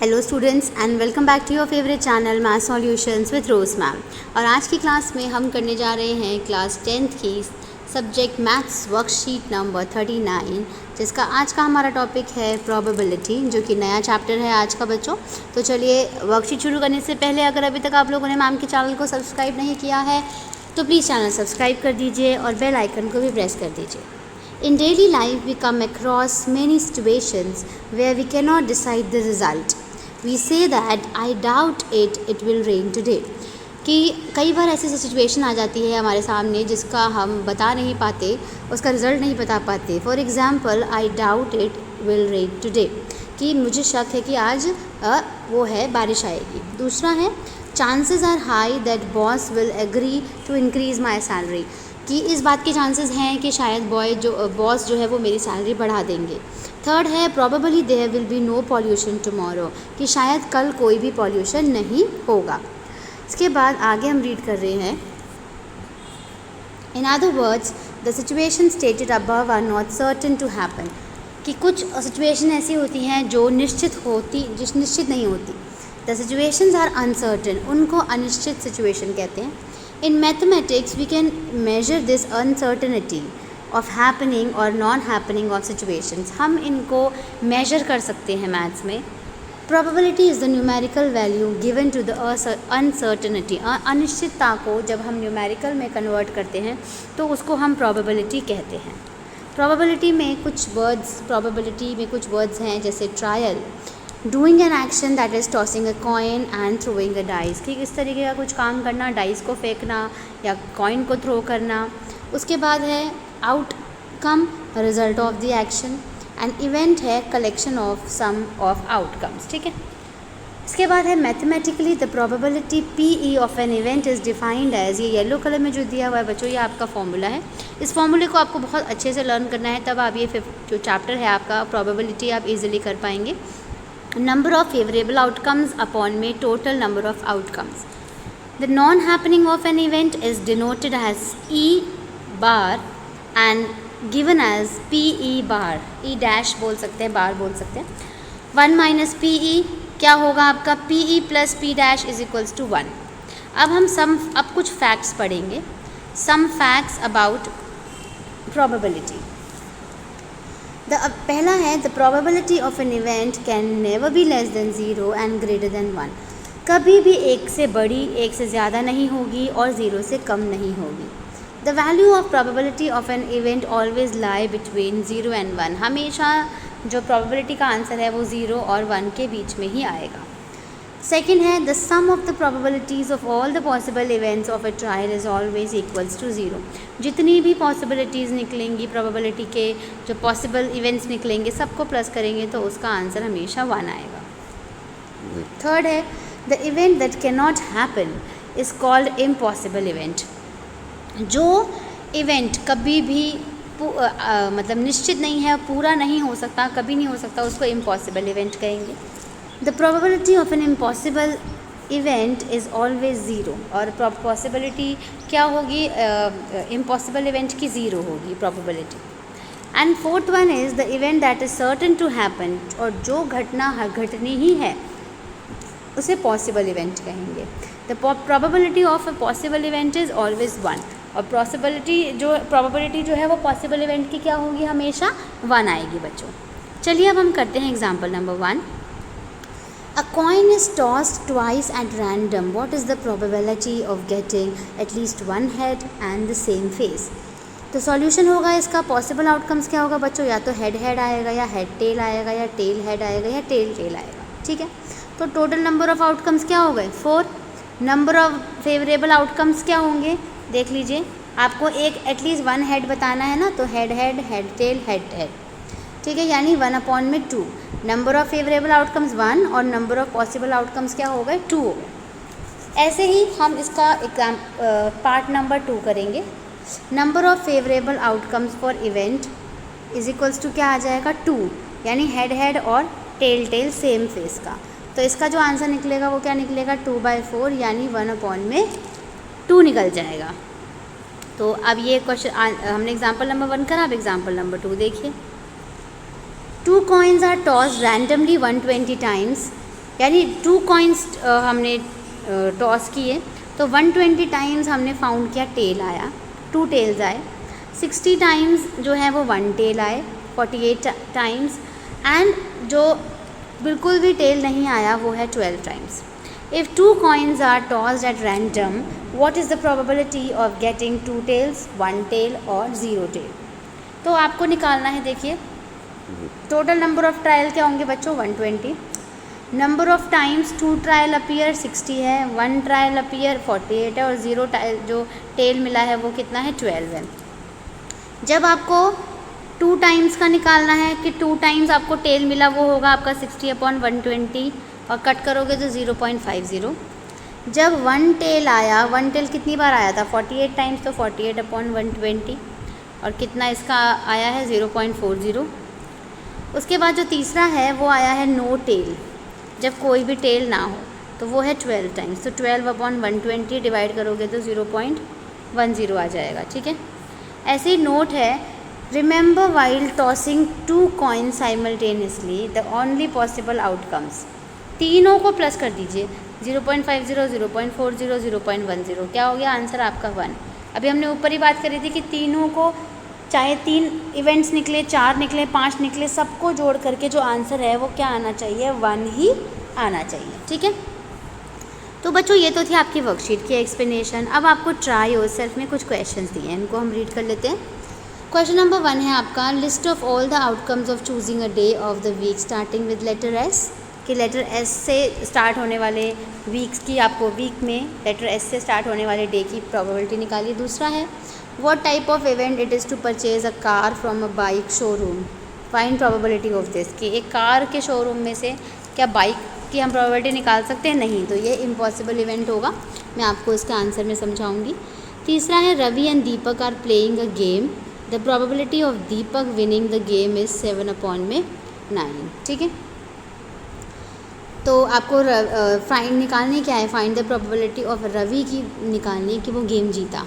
Hello students and welcome back to your favourite channel math solutions with Rose ma'am. और आज की class में हम करने जा रहे हैं क्लास 10th की सब्जेक्ट मैथ्स वर्कशीट नंबर 39, जिसका आज का हमारा टॉपिक है प्रोबेबिलिटी, जो कि नया चैप्टर है आज का बच्चों। तो चलिए वर्कशीट शुरू करने से पहले अगर अभी तक आप लोगों ने मैम के चैनल को सब्सक्राइब नहीं किया है तो प्लीज़ चैनल सब्सक्राइब कर दीजिए और बेल आइकन को भी प्रेस कर दीजिए। In daily life, we come across many situations where we cannot decide the result. We say that I doubt it will rain today. कि कई बार ऐसी सिचुएशन आ जाती है हमारे सामने जिसका हम बता नहीं पाते, उसका रिज़ल्ट नहीं बता पाते। For example, I doubt it will rain today, कि मुझे शक है कि आज वो है बारिश आएगी। दूसरा है chances are high that boss will agree to increase my salary, कि इस बात के चांसेस हैं कि शायद बॉस जो है वो मेरी सैलरी बढ़ा देंगे। थर्ड है probably there will be no pollution tomorrow, कि शायद कल कोई भी पॉल्यूशन नहीं होगा। इसके बाद आगे हम रीड कर रहे हैं, in other words the situation stated above are not certain to happen, कि कुछ सिचुएशन ऐसी होती हैं जो निश्चित नहीं होती। द सिचुएशंस आर अनसर्टेन, उनको अनिश्चित सिचुएशन कहते हैं। In mathematics, we can measure this uncertainty of happening or non-happening of situations. हम इनको measure कर सकते हैं मैथ्स में। Probability is the numerical value given to the uncertainty. अनिश्चितता को जब हम न्यूमेरिकल में कन्वर्ट करते हैं तो उसको हम probability कहते हैं। probability में कुछ वर्ड्स हैं जैसे trial, doing an action that is tossing a coin and throwing a dice, कि इस तरीके का कुछ काम करना, डाइस को फेंकना या कॉइन को थ्रो करना। उसके बाद है outcome, result of the action, and event है collection of some of outcomes. ठीक है, इसके बाद है mathematically the probability PE of an event is defined as, ये येलो कलर में जो दिया हुआ है बच्चों, ये आपका फॉर्मूला है। इस फॉर्मूले को आपको बहुत अच्छे से लर्न करना है, तब आप ये जो चैप्टर है आपका प्रोबेबिलिटी आप इजीली कर पाएंगे। Number of favorable outcomes upon में total number of outcomes. The non-happening of an event is denoted as E bar and given as PE bar. E dash बोल सकते हैं, बार बोल सकते हैं। 1 minus PE क्या होगा आपका? PE plus P dash is equals to 1. अब कुछ facts पढ़ेंगे। Some facts about probability. पहला है the probability of an event can never be less than 0 and greater than 1, कभी भी एक से बड़ी, एक से ज़्यादा नहीं होगी और 0 से कम नहीं होगी। The value of probability of an event always lie between 0 and 1, हमेशा जो प्रोबेबिलिटी का आंसर है वो 0 और 1 के बीच में ही आएगा। सेकेंड है the sum of the probabilities of all the possible events of a trial is always equals to 0, जितनी भी पॉसिबिलिटीज़ निकलेंगी, प्रोबेबिलिटी के जो पॉसिबल इवेंट्स निकलेंगे सबको प्लस करेंगे तो उसका आंसर हमेशा 1 आएगा। थर्ड है the event that can not happen is called impossible event, जो इवेंट कभी भी मतलब निश्चित नहीं है, पूरा नहीं हो सकता, कभी नहीं हो सकता, उसको इम्पॉसिबल इवेंट कहेंगे। The probability of an impossible event is always 0, और पॉसिबिलिटी क्या होगी? इम्पॉसिबल इवेंट की 0 होगी probability. And fourth one is the event that is certain to happen, और जो घटना घटनी ही है उसे पॉसिबल इवेंट कहेंगे। The probability of a possible event is always 1, और प्रोबेबिलिटी जो है वो पॉसिबल इवेंट की क्या होगी? हमेशा 1 आएगी बच्चों। चलिए अब हम करते हैं example number 1। A coin is tossed twice at random. What is the probability of getting at least one head and the same face? तो सॉल्यूशन होगा इसका, पॉसिबल आउटकम्स क्या होगा बच्चों? या तो हेड हेड आएगा, या हेड टेल आएगा, या टेल हेड आएगा, या टेल टेल आएगा। ठीक है, तो टोटल नंबर ऑफ़ आउटकम्स क्या हो गए? 4। नंबर ऑफ फेवरेबल आउटकम्स क्या होंगे? देख लीजिए, आपको एक एटलीस्ट 1 हेड बताना है ना, तो head head, head tail, head head. ठीक है, यानी 1/2। नंबर ऑफ़ फेवरेबल आउटकम्स 1 और नंबर ऑफ़ पॉसिबल आउटकम्स क्या हो गए? 2 हो गए। ऐसे ही हम इसका पार्ट नंबर 2 करेंगे। Number of favourable outcomes for event is equals to क्या आ जाएगा? 2, यानी हेड हेड और टेल टेल सेम फेस का। तो इसका जो आंसर निकलेगा वो क्या निकलेगा? 2/4, यानी 1/2 निकल जाएगा। तो अब ये क्वेश्चन हमने एग्जाम्पल नंबर 1 करा, अब एग्जाम्पल नंबर 2 देखिए। 2 coins are tossed randomly 120 times यानी 2 कॉइन्स हमने टॉस किए तो 120 टाइम्स हमने फाउंड किया टेल आया, 2 टेल्स आए। 60 टाइम्स जो है वो 1 टेल आए, 48 टाइम्स, एंड जो बिल्कुल भी टेल नहीं आया वो है 12 times. If 2 coins are tossed at random, what is the probability of getting 2 tails, 1 tail और 0 tail? तो आपको निकालना है, देखिए टोटल नंबर ऑफ ट्रायल क्या होंगे बच्चों 120, number of times 2 trial appear 60 है, 1 ट्रायल अपीयर 48 है और 0 जो टेल मिला है वो कितना है 12 है। जब आपको 2 टाइम्स का निकालना है कि 2 टाइम्स आपको टेल मिला वो होगा आपका 60/120 और कट करोगे तो 0.50। जब 1 टेल आया, 1 टेल कितनी बार आया था 48 टाइम्स, तो 48/120 और कितना इसका आया है 0.40। उसके बाद जो तीसरा है वो आया है नो टेल, जब कोई भी टेल ना हो, तो वो है 12 टाइम्स, तो 12/120 डिवाइड करोगे तो 0.10 आ जाएगा, ठीक है। ऐसे ही नोट है, remember while tossing 2 coins simultaneously the only possible outcomes, तीनों को प्लस कर दीजिए 0.50, 0.40, 0.10, क्या हो गया आंसर आपका 1। अभी हमने ऊपर ही बात करी थी कि तीनों को, चाहे 3 इवेंट्स निकले, 4 निकले, 5 निकले, सबको जोड़ करके जो आंसर है वो क्या आना चाहिए 1 ही आना चाहिए, ठीक है। तो बच्चों ये तो थी आपकी वर्कशीट की एक्सप्लेनेशन। अब आपको ट्राई योरसेल्फ में कुछ क्वेश्चंस दिए हैं, इनको हम रीड कर लेते हैं। क्वेश्चन नंबर 1 है आपका, list of all the outcomes of choosing a day of the week starting with letter S, कि लेटर एस से स्टार्ट होने वाले वीक्स की, आपको वीक में लेटर एस से स्टार्ट होने वाले डे की प्रोबेबिलिटी निकालिए। दूसरा है, what type of event it is to purchase a car from a bike showroom, find probability of this, कि एक कार के शोरूम में से क्या बाइक की हम प्रोबेबिलिटी निकाल सकते हैं, नहीं, तो ये इम्पॉसिबल इवेंट होगा। मैं आपको इसका आंसर में समझाऊंगी। तीसरा है, Ravi and Deepak are playing a game, the probability of Deepak winning the game is 7/9, ठीक है। तो आपको फाइंड निकालनी क्या है, find the probability of Ravi की निकालनी कि वो गेम जीता।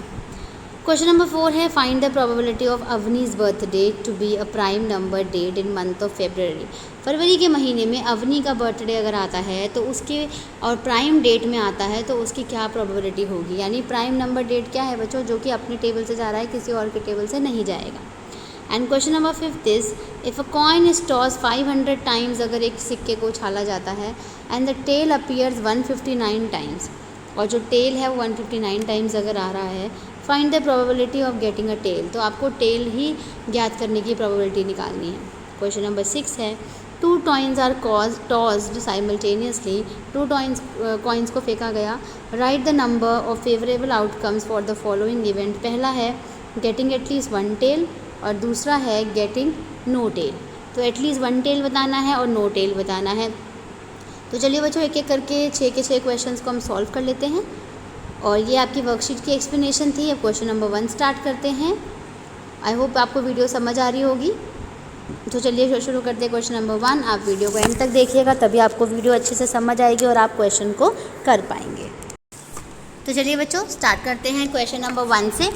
क्वेश्चन नंबर 4 है, फाइंड द प्रोबेबिलिटी ऑफ अवनी's birthday to be a prime number date in month of February, फरवरी के महीने में अवनी का बर्थडे अगर आता है तो उसके, और प्राइम डेट में आता है तो उसकी क्या प्रोबेबिलिटी होगी, यानी प्राइम नंबर डेट क्या है बच्चों, जो कि अपने टेबल से जा रहा है, किसी और के टेबल से नहीं जाएगा। And question number 5 is, if a coin is toss 500 times, अगर एक सिक्के को उछाला जाता है, and the tail appears 159 times, और जो टेल है वो 159 टाइम्स अगर आ रहा है, find the probability of getting a tail, तो आपको टेल ही ज्ञात करने की प्रोबेबिलिटी निकालनी है। क्वेश्चन नंबर 6 है, 2 टॉइन्स आर टॉस्ड साइमल्टेनियसली, 2 कॉइन्स को फेंका गया, right the number of favourable outcomes for the following event, पहला है गेटिंग एटलीस्ट 1 टेल और दूसरा है गेटिंग नो टेल, तो एटलीस्ट 1 टेल बताना है और नो टेल बताना है। तो चलिए बच्चों एक एक करके 6 के 6 क्वेश्चंस को हम सॉल्व कर लेते हैं, और ये आपकी वर्कशीट की एक्सप्लेनेशन थी। अब क्वेश्चन नंबर 1 स्टार्ट करते हैं। आई होप आपको वीडियो समझ आ रही होगी। तो चलिए शुरू करते हैं क्वेश्चन नंबर 1। आप वीडियो को एंड तक देखिएगा, तभी आपको वीडियो अच्छे से समझ आएगी और आप क्वेश्चन को कर पाएंगे। तो चलिए बच्चों स्टार्ट करते हैं क्वेश्चन नंबर 1 से।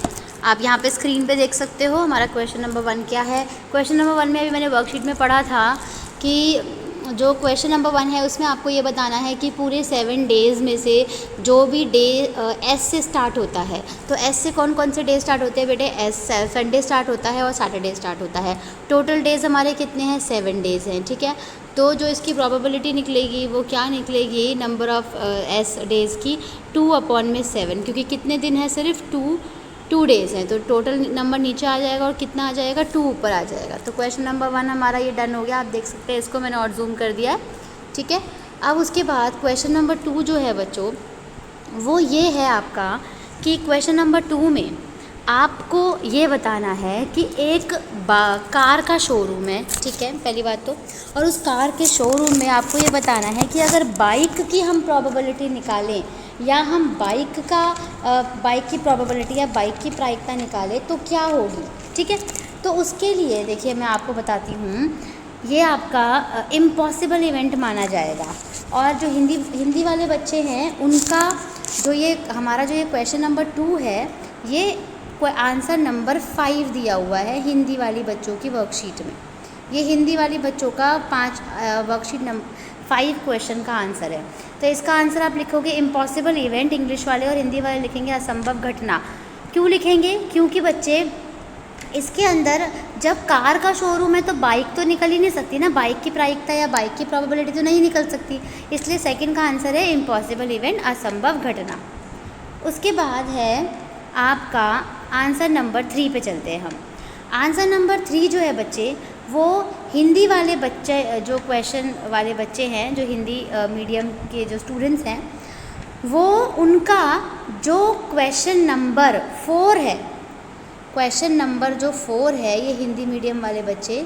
आप यहाँ पे स्क्रीन पे देख सकते हो हमारा क्वेश्चन नंबर 1 क्या है। क्वेश्चन नंबर 1 में अभी मैंने वर्कशीट में पढ़ा था कि जो क्वेश्चन नंबर 1 है उसमें आपको ये बताना है कि पूरे 7 डेज़ में से जो भी डे एस से स्टार्ट होता है, तो एस से कौन कौन से डे स्टार्ट होते हैं बेटे, एस संडे स्टार्ट होता है और सैटरडे स्टार्ट होता है। टोटल डेज़ हमारे कितने हैं, 7 डेज़ हैं, ठीक है। तो जो इसकी प्रोबेबिलिटी निकलेगी वो क्या निकलेगी, नंबर ऑफ़ एस डेज़ की 2/7, क्योंकि कितने दिन है, सिर्फ 2 डेज़ हैं, तो टोटल नंबर नीचे आ जाएगा और कितना आ जाएगा, 2 ऊपर आ जाएगा। तो क्वेश्चन नंबर 1 हमारा ये डन हो गया। आप देख सकते हैं, इसको मैंने और जूम कर दिया है, ठीक है। अब उसके बाद क्वेश्चन नंबर 2 जो है बच्चों वो ये है आपका कि क्वेश्चन नंबर 2 में आपको ये बताना है कि एक कार का शोरूम है, ठीक है, पहली बात तो, और उस कार के शोरूम में आपको ये बताना है कि अगर बाइक की हम प्रोबेबिलिटी निकालें या हम बाइक की प्रोबेबिलिटी या बाइक की प्रायिकता निकालें तो क्या होगी, ठीक है। तो उसके लिए देखिए मैं आपको बताती हूँ, ये आपका इम्पॉसिबल इवेंट माना जाएगा। और जो हिंदी वाले बच्चे हैं उनका जो ये हमारा जो ये क्वेश्चन नंबर 2 है, ये कोई आंसर नंबर 5 दिया हुआ है हिंदी वाली बच्चों की वर्कशीट में। ये हिंदी वाली बच्चों का वर्कशीट 5 क्वेश्चन का आंसर है। तो इसका आंसर आप लिखोगे इम्पॉसिबल इवेंट, इंग्लिश वाले, और हिंदी वाले लिखेंगे असंभव घटना। क्यों लिखेंगे? क्योंकि बच्चे इसके अंदर जब कार का शोरूम है तो बाइक तो निकल ही नहीं सकती ना, बाइक की प्रायिकता या बाइक की प्रोबेबिलिटी तो नहीं निकल सकती, इसलिए सेकंड का आंसर है इम्पॉसिबल इवेंट, असंभव घटना। उसके बाद है आपका आंसर नंबर 3 पे चलते हैं हम। आंसर नंबर 3 जो है बच्चे, वो हिंदी वाले बच्चे, जो क्वेश्चन वाले बच्चे हैं, जो हिंदी मीडियम के जो स्टूडेंट्स हैं, वो उनका जो क्वेश्चन नंबर 4 है, क्वेश्चन नंबर जो 4 है, ये हिंदी मीडियम वाले बच्चे,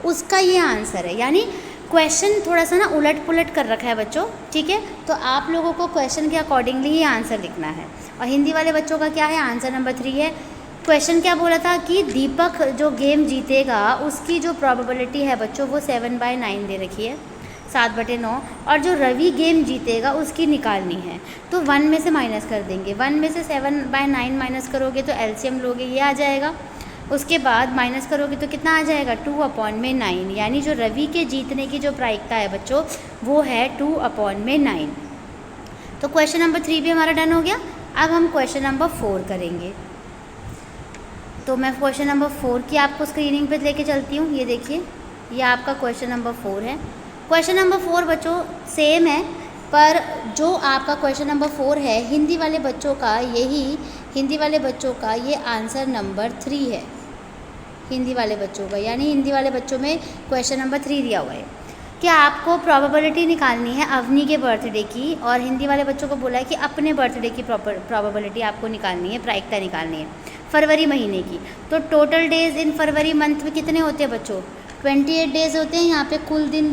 उसका ये आंसर है। यानी क्वेश्चन थोड़ा सा ना उलट पुलट कर रखा है बच्चों, ठीक है। तो आप लोगों को क्वेश्चन के अकॉर्डिंगली ही आंसर लिखना है। और हिंदी वाले बच्चों का क्या है, आंसर नंबर 3 है। क्वेश्चन क्या बोला था कि दीपक जो गेम जीतेगा उसकी जो प्रोबेबिलिटी है बच्चों, वो 7/9 दे रखी है, 7/9। और जो रवि गेम जीतेगा उसकी निकालनी है, तो 1 में से माइनस कर देंगे। 1 में से 7/9 माइनस करोगे तो एलसीएम लोगे, ये आ जाएगा। उसके बाद माइनस करोगे तो कितना आ जाएगा, 2/9। यानी जो रवि के जीतने की जो प्रायिकता है बच्चों, वो है 2/9। तो क्वेश्चन नंबर 3 भी हमारा डन हो गया। अब हम क्वेश्चन नंबर 4 करेंगे। तो मैं क्वेश्चन नंबर 4 की आपको स्क्रीनिंग पे लेके चलती हूँ। ये देखिए, ये आपका क्वेश्चन नंबर 4 है। क्वेश्चन नंबर 4 बच्चों सेम है, पर जो आपका क्वेश्चन नंबर 4 है, हिंदी वाले बच्चों का ये आंसर नंबर 3 है, हिंदी वाले बच्चों का। यानी हिंदी वाले बच्चों में क्वेश्चन नंबर 3 दिया हुआ है कि आपको प्रोबेबिलिटी निकालनी है अवनी के बर्थडे की, और हिंदी वाले बच्चों को बोला है कि अपने बर्थडे की प्रोबेबिलिटी आपको निकालनी है, प्रायिकता निकालनी है फरवरी महीने की। तो total days in February month में कितने होते हैं बच्चों, 28 डेज़ होते हैं। यहाँ पे कुल दिन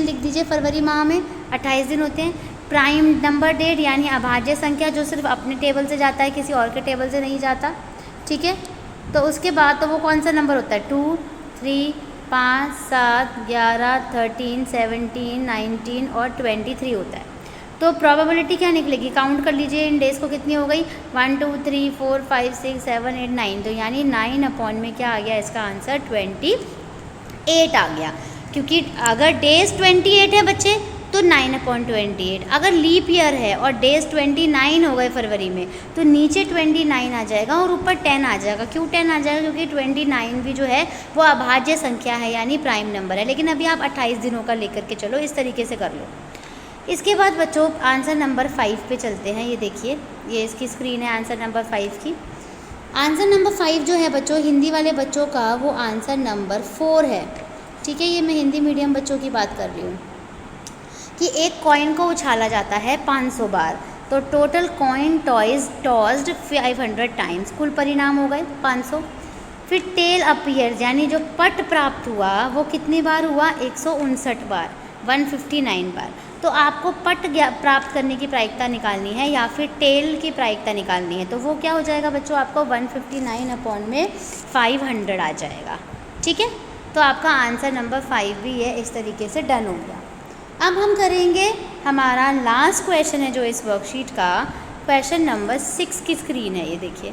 लिख दीजिए, फरवरी माह में 28 दिन होते हैं। प्राइम नंबर डेट यानी अभाज्य संख्या, जो सिर्फ अपने टेबल से जाता है, किसी और के टेबल से नहीं जाता, ठीक है। तो उसके बाद तो वो कौन सा नंबर होता है, 2, 3, 5, 7, 11, 13, 17, 19 और 23 होता है। तो प्रोबेबिलिटी क्या निकलेगी, काउंट कर लीजिए इन डेज़ को, कितनी हो गई, 1, 2, 3, 4, 5, 6, 7, 8, 9। तो यानी 9 में क्या आ गया, इसका आंसर 28 आ गया। क्योंकि अगर डेज़ 28 है बच्चे तो 9/28। अगर लीप ईयर है और डेज़ 29 हो गए फरवरी में, तो नीचे 29 आ जाएगा और ऊपर 10 आ जाएगा। क्यों 10 आ जाएगा, क्योंकि 29 भी जो है वो अभाज्य संख्या है, यानी प्राइम नंबर है। लेकिन अभी आप 28 दिनों का लेकर के चलो, इस तरीके से कर लो। इसके बाद बच्चों आंसर नंबर 5 पे चलते हैं। ये देखिए, ये इसकी स्क्रीन है आंसर नंबर 5 की। आंसर नंबर 5 जो है बच्चों, हिंदी वाले बच्चों का, वो आंसर नंबर 4 है, ठीक है। ये मैं हिंदी मीडियम बच्चों की बात कर रही हूँ कि एक कॉइन को उछाला जाता है 500 बार, तो टोटल कॉइन टॉस्ड 500 टाइम्स, कुल परिणाम हो गए 500। फिर टेल अपीयर्स यानी जो पट प्राप्त हुआ वो कितनी बार हुआ, 159 बार, 159 बार। तो आपको पट प्राप्त करने की प्रायिकता निकालनी है या फिर टेल की प्रायिकता निकालनी है, तो वो क्या हो जाएगा बच्चों, आपको 159/500 आ जाएगा, ठीक है। तो आपका आंसर नंबर 5 भी है, इस तरीके से डन हो गया। अब हम करेंगे हमारा लास्ट क्वेश्चन है जो इस वर्कशीट का, क्वेश्चन नंबर 6 की स्क्रीन है, ये देखिए।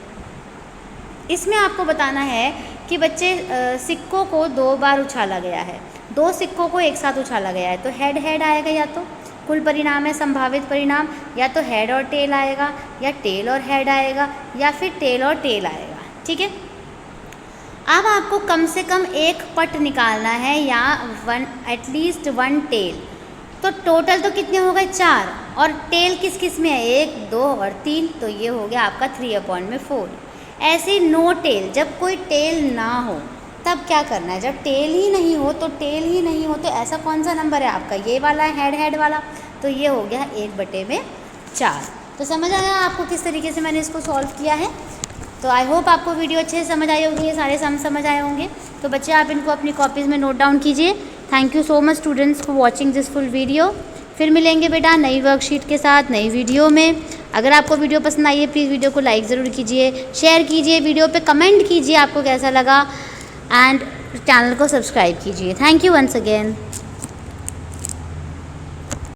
इसमें आपको बताना है कि बच्चे सिक्कों को 2 बार उछाला गया है, 2 सिक्कों को एक साथ उछाला गया है, तो हेड हेड आएगा, या तो कुल परिणाम है संभावित परिणाम, या तो हेड और टेल आएगा, या टेल और हेड आएगा, या फिर टेल और टेल आएगा, ठीक है। अब आपको कम से कम एक पट निकालना है या एटलीस्ट 1 टेल। तो टोटल तो कितने हो गए, 4, और टेल किस किस में है, 1, 2 और 3, तो ये हो गया आपका 3/4। ऐसे ही नो टेल, जब कोई टेल ना हो तब क्या करना है, जब टेल ही नहीं हो तो ऐसा कौन सा नंबर है आपका, ये वाला है हेड वाला, तो ये हो गया 1/4। तो समझ आया आपको किस तरीके से मैंने इसको सॉल्व किया है। तो आई होप आपको वीडियो अच्छे से समझ आए होंगे, ये सारे समझ आए होंगे। तो बच्चे आप इनको अपनी कॉपीज़ में नोट डाउन कीजिए। Thank you so much students for watching this full video. फिर मिलेंगे बेटा नई वर्कशीट के साथ नई वीडियो में। अगर आपको वीडियो पसंद आई है प्लीज़ वीडियो को लाइक ज़रूर कीजिए, शेयर कीजिए, वीडियो पे कमेंट कीजिए आपको कैसा लगा, एंड चैनल को सब्सक्राइब कीजिए। Thank you once again.